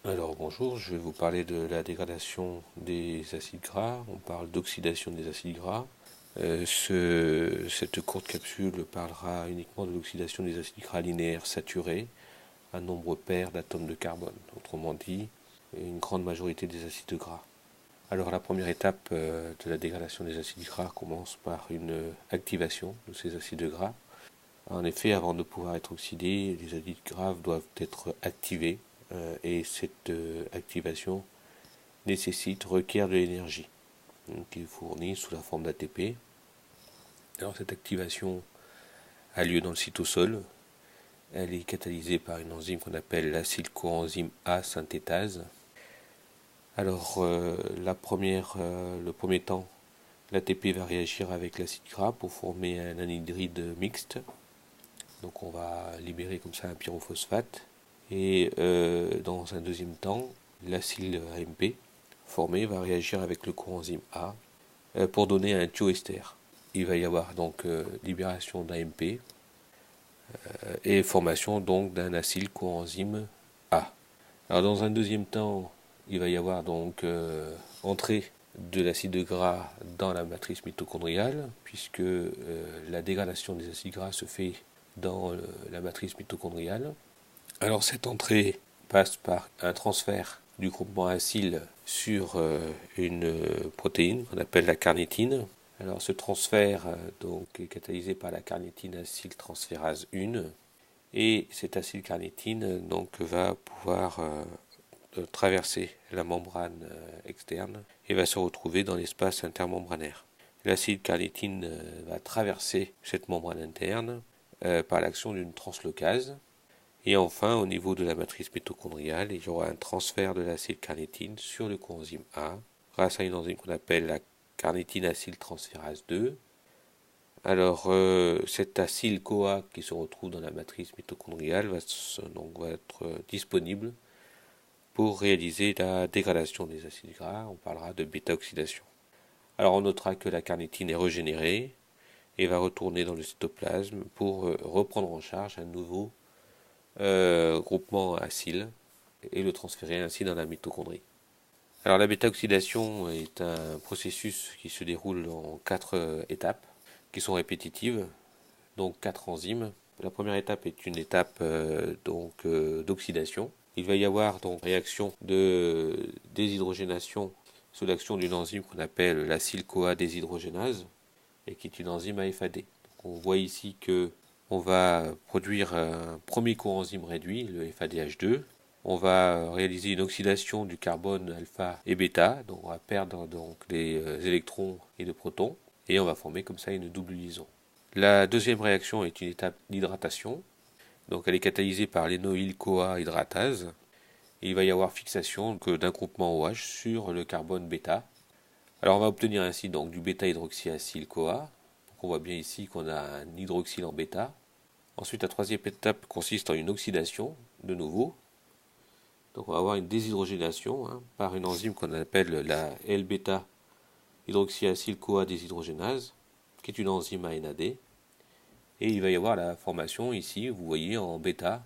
Alors bonjour, je vais vous parler de la dégradation des acides gras. On parle d'oxydation des acides gras. Cette courte capsule parlera uniquement de l'oxydation des acides gras linéaires saturés à nombre pair d'atomes de carbone. Autrement dit, une grande majorité des acides gras. Alors la première étape de la dégradation des acides gras commence par une activation de ces acides gras. En effet, avant de pouvoir être oxydés, les acides gras doivent être activés et cette activation requiert de l'énergie qui est fournie sous la forme d'ATP. Alors cette activation a lieu dans le cytosol. Elle est catalysée par une enzyme qu'on appelle l'acylcoenzyme A synthétase. Alors le premier temps, l'ATP va réagir avec l'acide gras pour former un anhydride mixte. Donc on va libérer comme ça un pyrophosphate. Et dans un deuxième temps, l'acyle AMP formé va réagir avec le coenzyme A pour donner un thioester. Il va y avoir donc libération d'AMP et formation donc d'un acyle coenzyme A. Alors dans un deuxième temps, il va y avoir donc entrée de l'acide gras dans la matrice mitochondriale, puisque la dégradation des acides gras se fait dans la matrice mitochondriale. Alors cette entrée passe par un transfert du groupement acyle sur une protéine qu'on appelle la carnitine. Alors ce transfert donc est catalysé par la carnitine acyltransférase 1 et cette acylcarnitine donc va pouvoir traverser la membrane externe et va se retrouver dans l'espace intermembranaire. L'acylcarnitine va traverser cette membrane interne par l'action d'une translocase. Et enfin, au niveau de la matrice mitochondriale, il y aura un transfert de l'acylcarnitine sur le coenzyme A grâce à une enzyme qu'on appelle la carnitine acyltransférase 2. Alors, cet acyl-CoA qui se retrouve dans la matrice mitochondriale va être disponible pour réaliser la dégradation des acides gras. On parlera de bêta-oxydation. Alors, on notera que la carnitine est régénérée et va retourner dans le cytoplasme pour reprendre en charge un nouveau groupement acyle et le transférer ainsi dans la mitochondrie. Alors la bêta-oxydation est un processus qui se déroule en 4 étapes qui sont répétitives, donc 4 enzymes. La première étape est une étape d'oxydation. Il va y avoir donc réaction de déshydrogénation sous l'action d'une enzyme qu'on appelle l'acyle-CoA déshydrogénase et qui est une enzyme AFAD. Donc on voit ici que on va produire un premier coenzyme réduit, le FADH2. On va réaliser une oxydation du carbone alpha et bêta, donc on va perdre donc les électrons et les protons, et on va former comme ça une double liaison. La deuxième réaction est une étape d'hydratation, donc elle est catalysée par l'énoyl-CoA hydratase. Et il va y avoir fixation d'un groupement OH sur le carbone bêta. Alors on va obtenir ainsi donc du bêta-hydroxyacyle-CoA. On voit bien ici qu'on a un hydroxyle en bêta. Ensuite, la troisième étape consiste en une oxydation, de nouveau. Donc on va avoir une déshydrogénation par une enzyme qu'on appelle la L-bêta-hydroxyacyle-CoA déshydrogénase, qui est une enzyme ANAD. Et il va y avoir la formation ici, vous voyez, en bêta,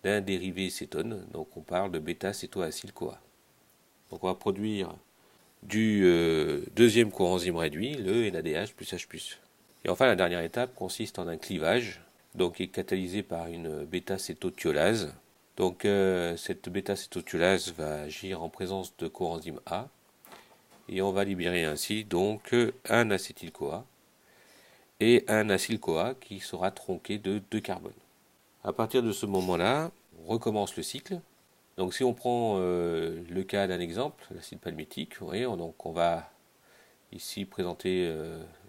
d'un dérivé cétone. Donc on parle de bêta-cétoacyle-CoA. Donc on va produire du deuxième coenzyme réduit, le NADH plus H+. Et enfin, la dernière étape consiste en un clivage, donc qui est catalysé par une bêta-cétothiolase. Donc cette bêta-cétothiolase va agir en présence de coenzyme A, et on va libérer ainsi donc un acétyl-CoA et un acyl-CoA qui sera tronqué de 2 carbones. À partir de ce moment-là, on recommence le cycle. Donc si on prend le cas d'un exemple, l'acide palmitique, vous voyez, on va ici présenter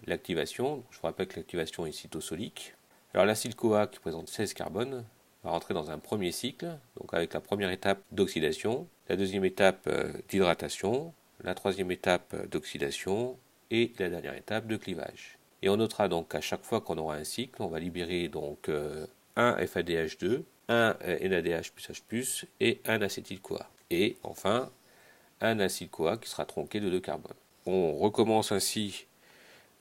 l'activation. Je vous rappelle que l'activation est cytosolique. Alors l'acyle-CoA qui présente 16 carbones va rentrer dans un premier cycle, donc avec la première étape d'oxydation, la deuxième étape d'hydratation, la troisième étape d'oxydation et la dernière étape de clivage. Et on notera donc qu'à chaque fois qu'on aura un cycle, on va libérer donc un FADH2, un NADH plus H+, et un acétyl-CoA. Et enfin, un acyle-CoA qui sera tronqué de 2 carbones. On recommence ainsi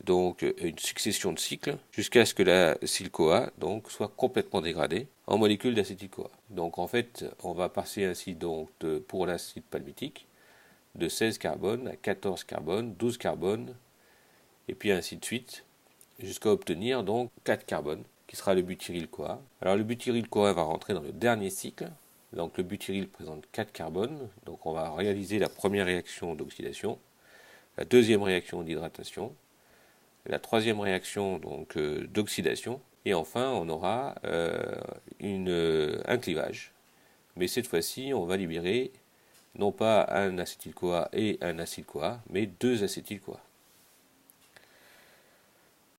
donc une succession de cycles jusqu'à ce que l'acyle-CoA donc soit complètement dégradé en molécules d'acétyl-CoA. Donc en fait, on va passer ainsi donc pour l'acide palmitique de 16 carbones à 14 carbones, 12 carbones, et puis ainsi de suite, jusqu'à obtenir donc 4 carbones, qui sera le butyryl-CoA. Alors le butyryl-CoA va rentrer dans le dernier cycle. Donc le butyryl présente 4 carbones, donc on va réaliser la première réaction d'oxydation, la deuxième réaction d'hydratation, la troisième réaction donc d'oxydation, et enfin on aura un clivage. Mais cette fois-ci, on va libérer non pas un acétyl-CoA et un acyle-CoA, mais deux acétyl-CoA.